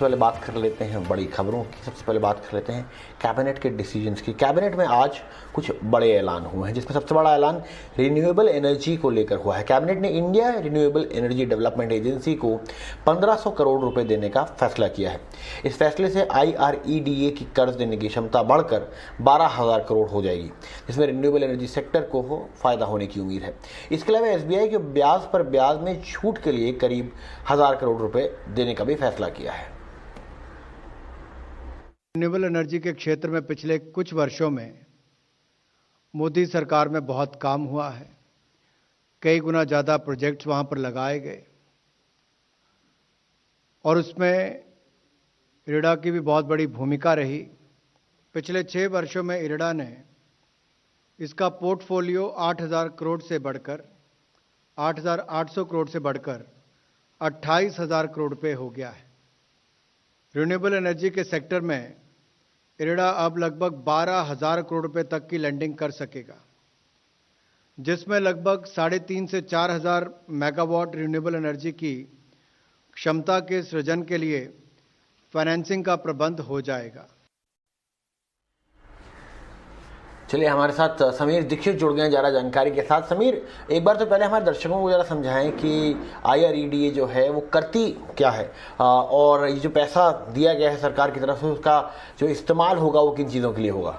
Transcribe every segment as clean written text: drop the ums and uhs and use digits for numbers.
पहले बात कर लेते हैं बड़ी खबरों की। सबसे पहले बात कर लेते हैं कैबिनेट के डिसीजंस की। कैबिनेट में आज कुछ बड़े ऐलान हुए हैं, जिसमें सबसे बड़ा ऐलान रिन्यूएबल एनर्जी को लेकर हुआ है। कैबिनेट ने India renewable energy development agency को 1500 करोड़ रुपए देने का फैसला किया है। इस फैसले से IREDA की कर्ज देने की क्षमता बढ़कर 12,000 करोड़ हो जाएगी, जिसमें रिन्यूएबल एनर्जी सेक्टर को फायदा होने की उम्मीद है। इसके अलावा SBI के ब्याज पर ब्याज में छूट के लिए करीब 1000 करोड़ रुपए देने का भी फैसला किया है। रिन्यूएबल एनर्जी के क्षेत्र में पिछले कुछ वर्षों में मोदी सरकार में बहुत काम हुआ है। कई गुना ज़्यादा प्रोजेक्ट्स वहाँ पर लगाए गए और उसमें इरडा की भी बहुत बड़ी भूमिका रही। पिछले 6 वर्षों में इरडा ने इसका पोर्टफोलियो 8,000 करोड़ से बढ़कर 8,800 करोड़ से बढ़कर 28,000 करोड़ रुपये हो गया है। रिन्यूएबल एनर्जी के सेक्टर में इरडा अब लगभग 12,000 करोड़ रुपए तक की लैंडिंग कर सकेगा, जिसमें लगभग 3,500 से 4,000 मेगावाट रिन्यूएबल एनर्जी की क्षमता के सृजन के लिए फाइनेंसिंग का प्रबंध हो जाएगा। चलिए, हमारे साथ समीर दीक्षित जुड़ गए हैं ज़्यादा जानकारी के साथ। समीर, एक बार तो पहले हमारे दर्शकों को ज़रा समझाएं कि IREDA जो है वो करती क्या है, और ये जो पैसा दिया गया है सरकार की तरफ से, उसका जो इस्तेमाल होगा वो किन चीज़ों के लिए होगा।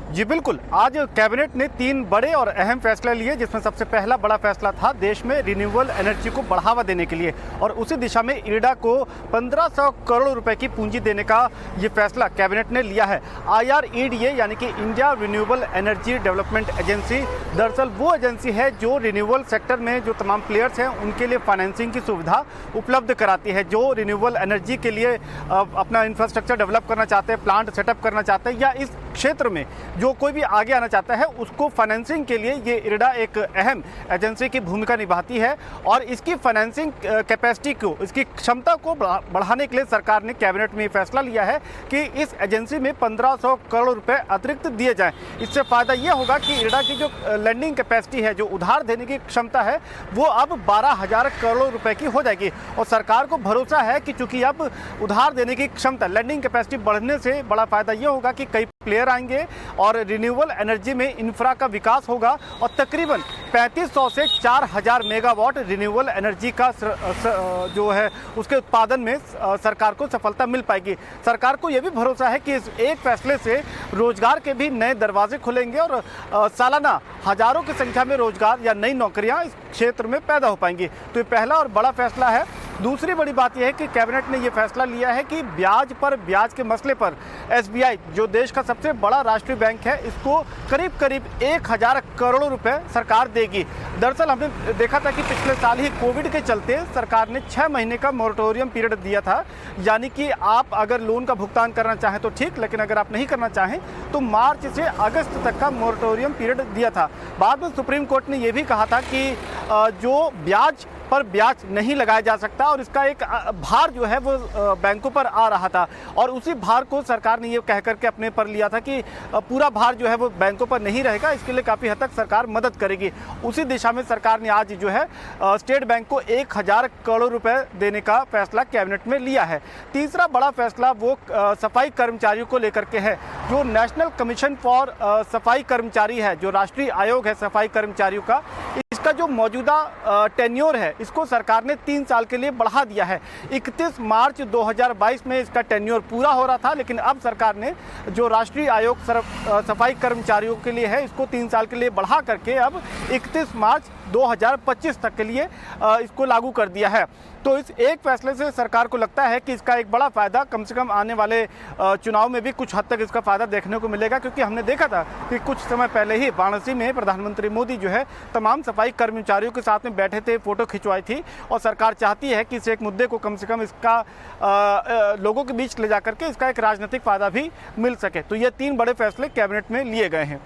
जी बिल्कुल, आज कैबिनेट ने 3 बड़े और अहम फैसले लिए, जिसमें सबसे पहला बड़ा फैसला था देश में रिन्यूएबल एनर्जी को बढ़ावा देने के लिए, और उसी दिशा में इरडा को 1500 करोड़ रुपए की पूंजी देने का ये फैसला कैबिनेट ने लिया है। IREDA यानी कि India renewable energy development agency दरअसल वो एजेंसी है जो रिन्यूएबल सेक्टर में जो तमाम प्लेयर्स हैं उनके लिए फाइनेंसिंग की सुविधा उपलब्ध कराती है। जो रिन्यूएबल एनर्जी के लिए अपना इंफ्रास्ट्रक्चर डेवलप करना चाहते हैं, प्लांट सेटअप करना चाहते हैं, या इस क्षेत्र में जो कोई भी आगे आना चाहता है, उसको फाइनेंसिंग के लिए ये इरडा एक अहम एजेंसी की भूमिका निभाती है। और इसकी फाइनेंसिंग कैपेसिटी को, इसकी क्षमता को बढ़ाने के लिए सरकार ने कैबिनेट में फैसला लिया है कि इस एजेंसी में 1500 करोड़ रुपए अतिरिक्त दिए जाएं। इससे फायदा ये होगा कि इरडा की जो लैंडिंग कैपेसिटी है, जो उधार देने की क्षमता है, वो अब 12,000 करोड़ रुपए की हो जाएगी। और सरकार को भरोसा है कि चूंकि अब उधार देने की क्षमता, लैंडिंग कैपेसिटी बढ़ने से बड़ा फायदा ये होगा कि कई प्लेयर आएंगे और रिन्यूएबल एनर्जी में इंफ्रा का विकास होगा, और तकरीबन 3500 से 4,000 मेगावाट रिन्यूएबल एनर्जी का जो है उसके उत्पादन में सरकार को सफलता मिल पाएगी। सरकार को यह भी भरोसा है कि इस एक फैसले से रोजगार के भी नए दरवाजे खुलेंगे और सालाना हजारों की संख्या में रोजगार या नई नौकरियां इस क्षेत्र में पैदा हो पाएंगी। तो ये पहला और बड़ा फैसला है। दूसरी बड़ी बात यह है कि कैबिनेट ने यह फैसला लिया है कि ब्याज पर ब्याज के मसले पर SBI, जो देश का सबसे बड़ा राष्ट्रीय बैंक है, इसको करीब करीब 1,000 करोड़ रुपए सरकार देगी। दरअसल हमने देखा था कि पिछले साल ही कोविड के चलते सरकार ने 6 महीने का मोरेटोरियम पीरियड दिया था, यानी कि आप अगर लोन का भुगतान करना चाहें तो ठीक, लेकिन अगर आप नहीं करना चाहें तो मार्च से अगस्त तक का मोरेटोरियम पीरियड दिया था। बाद में सुप्रीम कोर्ट ने यह भी कहा था कि जो ब्याज पर ब्याज नहीं लगाया जा सकता, और इसका एक भार जो है वो बैंकों पर आ रहा था, और उसी भार को सरकार ने ये कह करके अपने पर लिया था कि पूरा भार जो है वो बैंकों पर नहीं रहेगा। इसके लिए काफ़ी हद तक सरकार मदद करेगी। उसी दिशा में सरकार ने आज जो है स्टेट बैंक को 1,000 करोड़ रुपए देने का फैसला कैबिनेट में लिया है। तीसरा बड़ा फैसला वो सफाई कर्मचारियों को लेकर के है। जो नेशनल कमीशन फॉर सफाई कर्मचारी है, जो राष्ट्रीय आयोग है सफाई कर्मचारियों का, इसका जो मौजूदा टेन्योर है, इसको सरकार ने 3 साल के लिए बढ़ा दिया है। 31 मार्च 2022 में इसका टेन्योर पूरा हो रहा था, लेकिन अब सरकार ने जो राष्ट्रीय आयोग सफाई कर्मचारियों के लिए है, इसको 3 साल के लिए बढ़ा करके अब 31 मार्च 2025 तक के लिए इसको लागू कर दिया है। तो इस एक फैसले से सरकार को लगता है कि इसका एक बड़ा फायदा कम से कम आने वाले चुनाव में भी कुछ हद तक इसका फायदा देखने को मिलेगा, क्योंकि हमने देखा था कि कुछ समय पहले ही वाराणसी में प्रधानमंत्री मोदी जो है तमाम सफाई कर्मचारियों के साथ में बैठे थे, फोटो खिंचवाई थी, और सरकार चाहती है कि इस एक मुद्दे को कम से कम इसका लोगों के बीच ले जाकर के इसका एक राजनीतिक फायदा भी मिल सके। तो ये 3 बड़े फैसले कैबिनेट में लिए गए हैं।